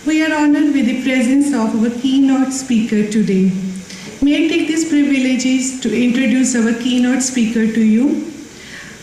We are honored with the presence of our keynote speaker today. May I take this privilege to introduce our keynote speaker to you.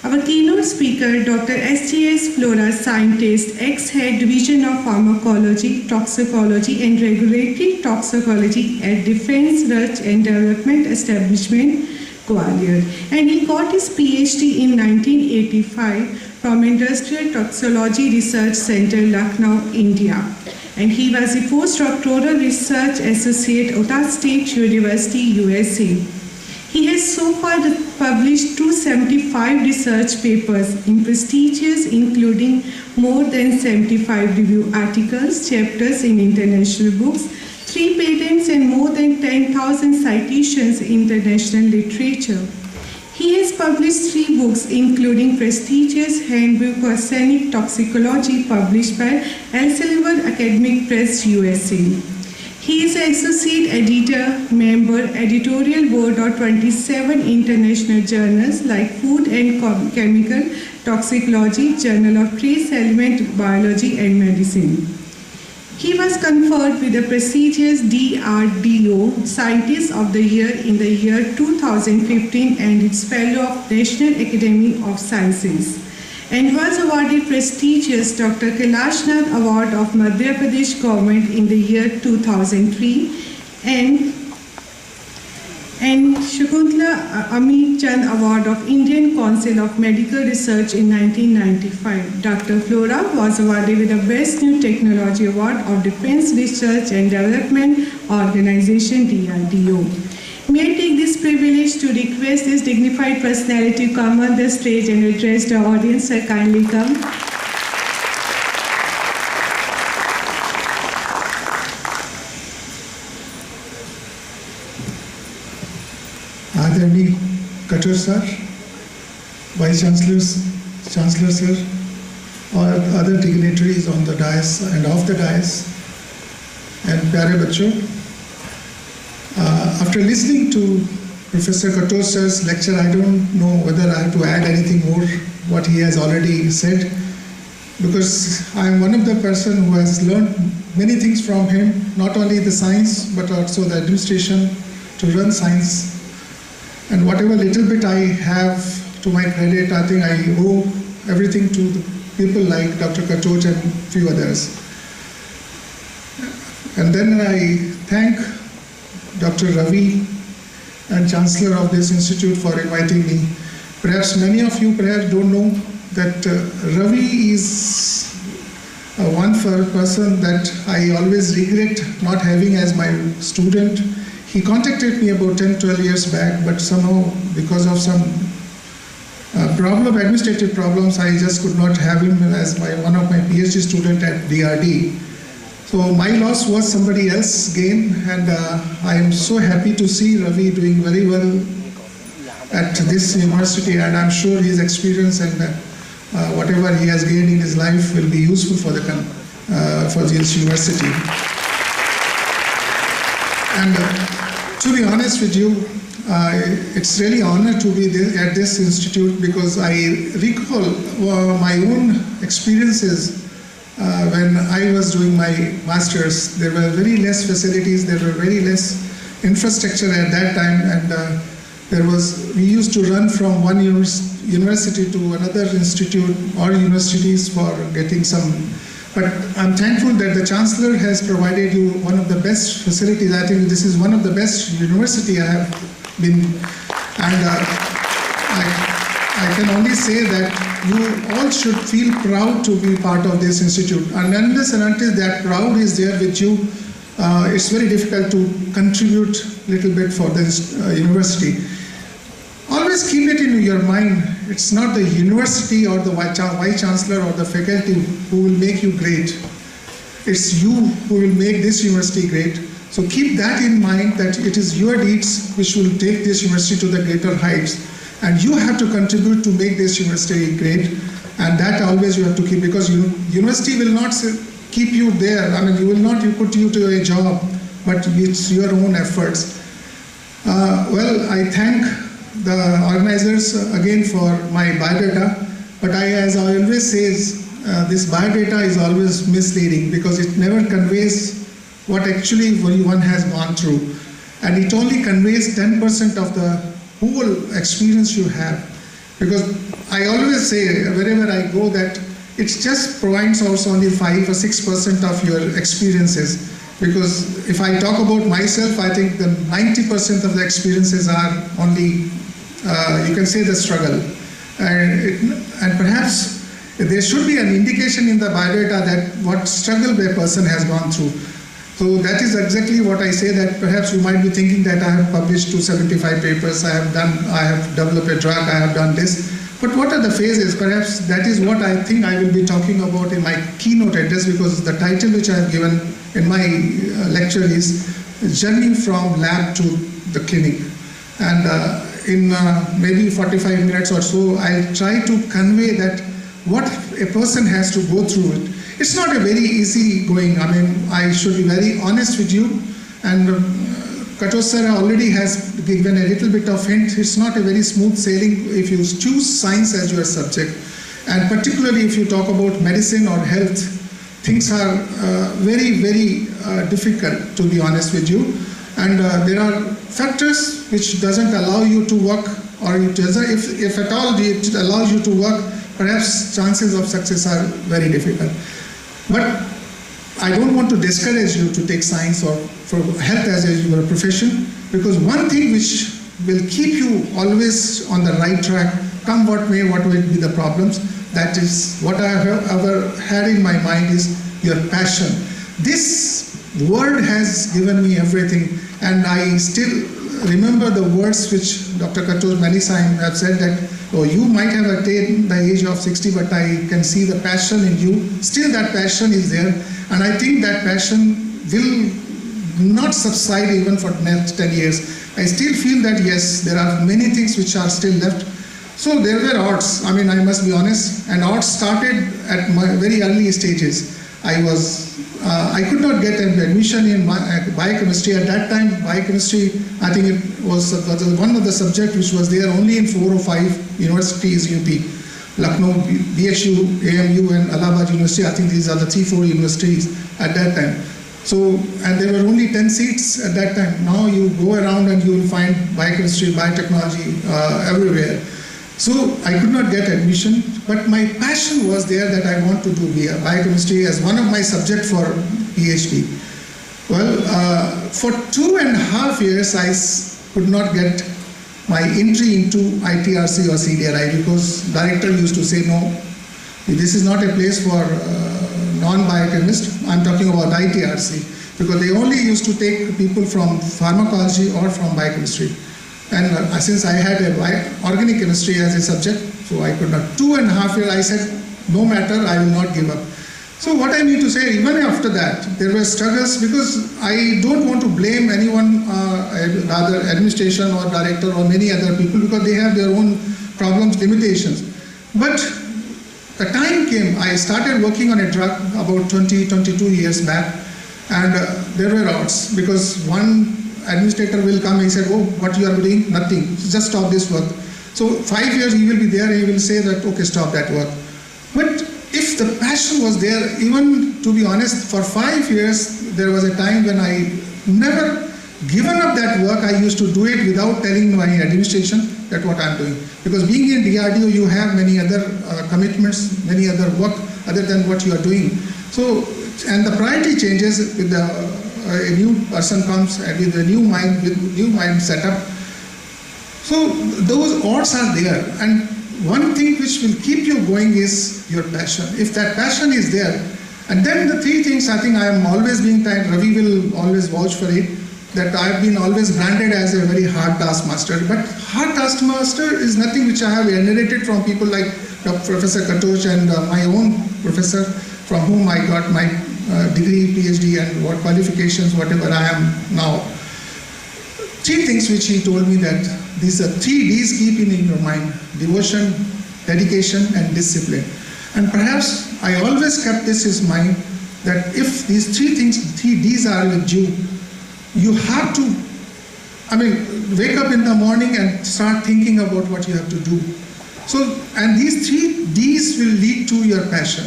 Our keynote speaker, Dr.S.J.S Flora, scientist, ex-head Division of Pharmacology, Toxicology and Regulatory Toxicology at Defense Research and Development Establishment, Gwalior. And he got his PhD in 1985 from Industrial Toxicology Research Center, Lucknow, India. And he was a postdoctoral research associate at Utah State University, USA. He has so far published 275 research papers in prestigious, including more than 75 review articles, chapters in international books, 3 patents, and more than 10,000 citations in international literature. He has published 3 books, including prestigious Handbook of Arsenic Toxicology, published by Elsevier Academic Press, USA. He is an associate editor, member, editorial board of 27 international journals like Food and Chemical Toxicology, Journal of Trace Element Biology and Medicine. He was conferred with the prestigious DRDO Scientist of the Year in the year 2015 and its Fellow of National Academy of Sciences, and was awarded prestigious Dr. Kailashnath Award of Madhya Pradesh Government in the year 2003 and Shakuntala Amit Chand Award of Indian Council of Medical Research in 1995. Dr. Flora was awarded with the Best New Technology Award of Defense Research and Development Organization, DRDO. May I take this privilege to request this dignified personality to come on the stage and address the audience. Sir, kindly come. Adharani Katur sir, Vice Chancellor sir, or other dignitaries on the dais and off the dais, and pyare bachcho. After listening to Professor Katur sir's lecture, I don't know whether I have to add anything more what he has already said, because I am one of the person who has learned many things from him, not only the science but also the administration to run science. And whatever little bit I have to my credit, I think I owe everything to the people like Dr. Katur and few others. And then I thank Dr. Ravi and Chancellor of this institute for inviting me. Perhaps many of you don't know that Ravi is one person that I always regret not having as my student. He contacted me about 10-12 years back, but somehow because of some administrative problems, I just could not have him as one of my PhD student at DRD. So my loss was somebody else's gain, and I am so happy to see Ravi doing very well at this university, and I'm sure his experience and whatever he has gained in his life will be useful for this university. And to be honest with you, it's really an honor to be at this institute, because I recall my own experiences. When I was doing my master's, there were very less facilities, there were very less infrastructure at that time, and we used to run from one university to another institute or universities for getting some. But I'm thankful that the Chancellor has provided you one of the best facilities. I think this is one of the best university I have been, and I can only say that you all should feel proud to be part of this institute. And unless and until that crowd is there with you, it's very difficult to contribute a little bit for this university. Always keep it in your mind, it's not the university or the Vice Chancellor or the faculty who will make you great. It's you who will make this university great. So keep that in mind, that it is your deeds which will take this university to the greater heights. And you have to contribute to make this university great, and that always you have to keep, because university will not keep you there. I mean, you put you to a job, but it's your own efforts. Well, I thank the organizers again for my biodata, but as I always say, this biodata is always misleading because it never conveys what actually one has gone through, and it only conveys 10% of the whole experience you have. Because I always say wherever I go that it just provides also only 5 or 6% of your experiences. Because if I talk about myself, I think the 90% of the experiences are only, you can say, the struggle. And perhaps there should be an indication in the biodata that what struggle a person has gone through. So that is exactly what I say, that perhaps you might be thinking that I have published 275 papers, I have developed a drug, I have done this. But what are the phases? Perhaps that is what I think I will be talking about in my keynote address, because the title which I have given in my lecture is Journey from Lab to the Clinic. And in maybe 45 minutes or so, I'll try to convey that what a person has to go through it. It's not a very easy going. I mean, I should be very honest with you. And Katosh sir already has given a little bit of hint. It's not a very smooth sailing if you choose science as your subject. And particularly if you talk about medicine or health, things are very, very difficult, to be honest with you. And there are factors which doesn't allow you to work, or it doesn't, if at all it allows you to work, perhaps chances of success are very difficult. But I don't want to discourage you to take science or for health as your profession, because one thing which will keep you always on the right track, come what may, what will be the problems, that is what I have ever had in my mind is your passion. This word has given me everything, and I still remember the words which Dr. Katosh many times have said that, oh, you might have attained the age of 60, but I can see the passion in you. Still that passion is there, and I think that passion will not subside even for the next 10 years. I still feel that yes, there are many things which are still left. So there were odds, I mean, I must be honest, and odds started at my very early stages. I could not get an admission in biochemistry. At that time, biochemistry, I think it was one of the subjects which was there only in 4 or 5 universities, UP. Lucknow, BHU, AMU and Allahabad University, I think these are the 3-4 universities at that time. So, and there were only 10 seats at that time. Now you go around and you will find biochemistry, biotechnology everywhere. So I could not get admission, but my passion was there that I want to do biochemistry as one of my subjects for PhD. Well, for 2.5 years I could not get my entry into ITRC or CDRI, because director used to say, no, this is not a place for non-biochemists. I'm talking about ITRC, because they only used to take people from pharmacology or from biochemistry. And since I had organic chemistry as a subject, so I could not. 2.5 years I said, no matter, I will not give up. So what I need to say, even after that, there were struggles, because I don't want to blame anyone, rather administration or director or many other people, because they have their own problems, limitations. But the time came, I started working on a drug about 22 years back, and there were odds, because one administrator will come, he said, oh, what you are doing? Nothing, just stop this work. So 5 years he will be there, he will say that, okay, stop that work. But if the passion was there, even to be honest, for 5 years, there was a time when I never given up that work. I used to do it without telling my administration that what I'm doing. Because being in DRDO, you have many other commitments, many other work other than what you are doing. So, and the priority changes with the a new person comes and with a new mind setup. So those odds are there, and one thing which will keep you going is your passion. If that passion is there, and then the 3 things I think I am always being told, Ravi will always vouch for it, that I have been always branded as a very hard taskmaster. But hard taskmaster is nothing which I have inherited from people like Professor Katosh and my own professor, from whom I got my degree, PhD and what qualifications, whatever I am now. 3 things which he told me, that these are 3 Ds, keep in your mind: devotion, dedication and discipline. And perhaps I always kept this in mind, that if these 3 things, 3 Ds are with you, you have to, wake up in the morning and start thinking about what you have to do. So, and these 3 Ds will lead to your passion.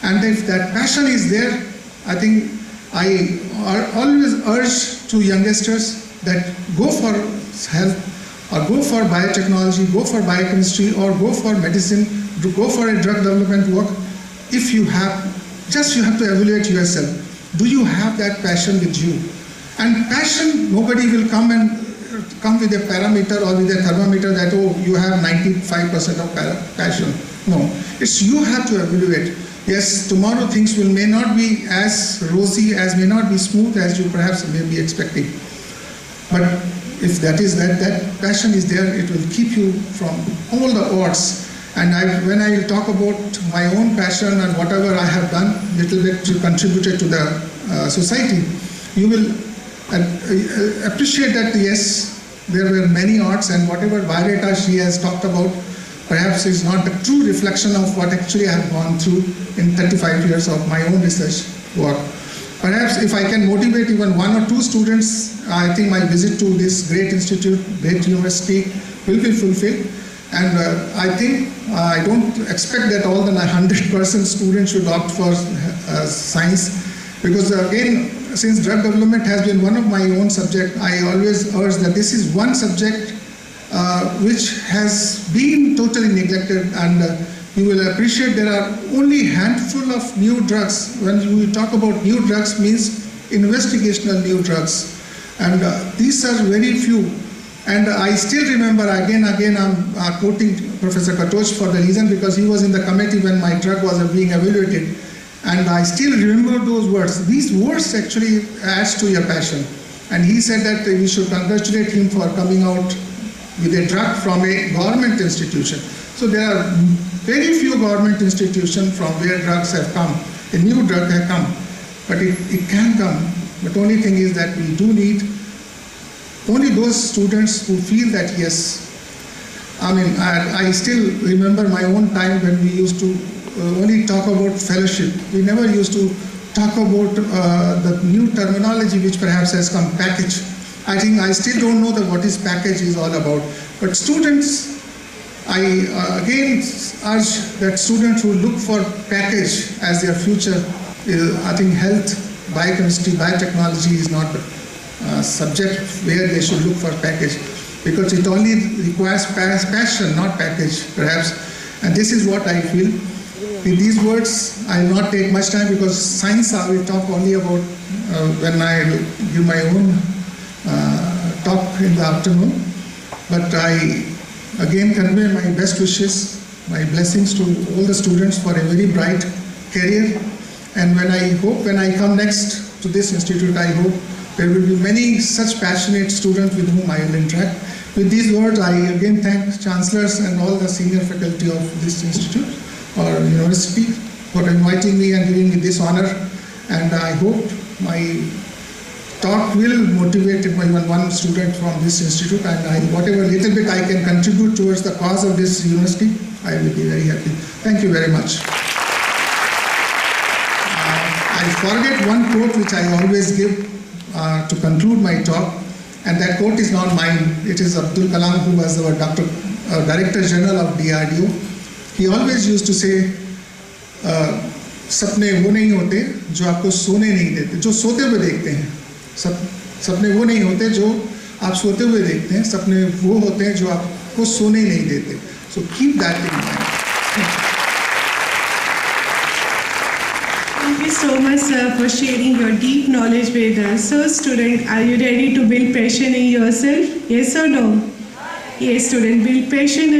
And if that passion is there, I think I always urge to youngsters that go for health, or go for biotechnology, go for biochemistry, or go for medicine, go for a drug development work. If you have, you have to evaluate yourself. Do you have that passion with you? And passion, nobody will come with a parameter or with a thermometer that, oh, you have 95% of passion. No, it's you have to evaluate. Yes, tomorrow things may not be as rosy, may not be smooth as you perhaps may be expecting. But if that passion is there, it will keep you from all the odds. And when I talk about my own passion and whatever I have done, little bit to contribute to the society, you will appreciate that yes, there were many odds, and whatever Violeta she has talked about perhaps is not a true reflection of what actually I have gone through in 35 years of my own research work. Perhaps if I can motivate even one or two students, I think my visit to this great institute, great university will be fulfilled. And I think I don't expect that all the 100% students should opt for science, because again, since drug development has been one of my own subject, I always urge that this is one subject which has been totally neglected, and you will appreciate there are only handful of new drugs. When we talk about new drugs, means investigational new drugs, and these are very few. And I still remember, again I'm quoting Professor Katoch for the reason because he was in the committee when my drug was being evaluated, and I still remember those words. These words actually adds to your passion. And he said that we should congratulate him for coming out with a drug from a government institution. So there are very few government institutions from where drugs have come, a new drug has come, but it can come. But only thing is that we do need only those students who feel that yes, I mean, I still remember my own time when we used to only talk about fellowship. We never used to talk about the new terminology which perhaps has come, package. I think I still don't know what is package is all about. But students, I again urge that students who look for package as their future, I think health, biochemistry, biotechnology is not subject where they should look for package, because it only requires passion, not package perhaps. And this is what I feel. In these words, I will not take much time because science I will talk only about when I give my own talk in the afternoon. But I again convey my best wishes, my blessings to all the students for a very bright career. And when I come next to this institute, I hope there will be many such passionate students with whom I will interact. With these words, I again thank chancellors and all the senior faculty of this institute or university for inviting me and giving me this honor. And I hope my talk will motivate even one student from this institute, and whatever little bit I can contribute towards the cause of this university, I will be very happy. Thank you very much. I forget one quote which I always give to conclude my talk, and that quote is not mine. It is Abdul Kalam, who was our Director General of DRDO. He always used to say, सपने वो नहीं होते जो आपको सोने नहीं देते, जो सोते हुए देखते हैं. सपने वो नहीं होते जो आप सोते हुए देखते हैं, सपने वो होते हैं जो आपको सोने नहीं देते. So keep that in mind. Thank you so much, sir, for sharing your deep knowledge with us. So, student, are you ready to build passion in yourself? Yes or no? Yes, student, build passion in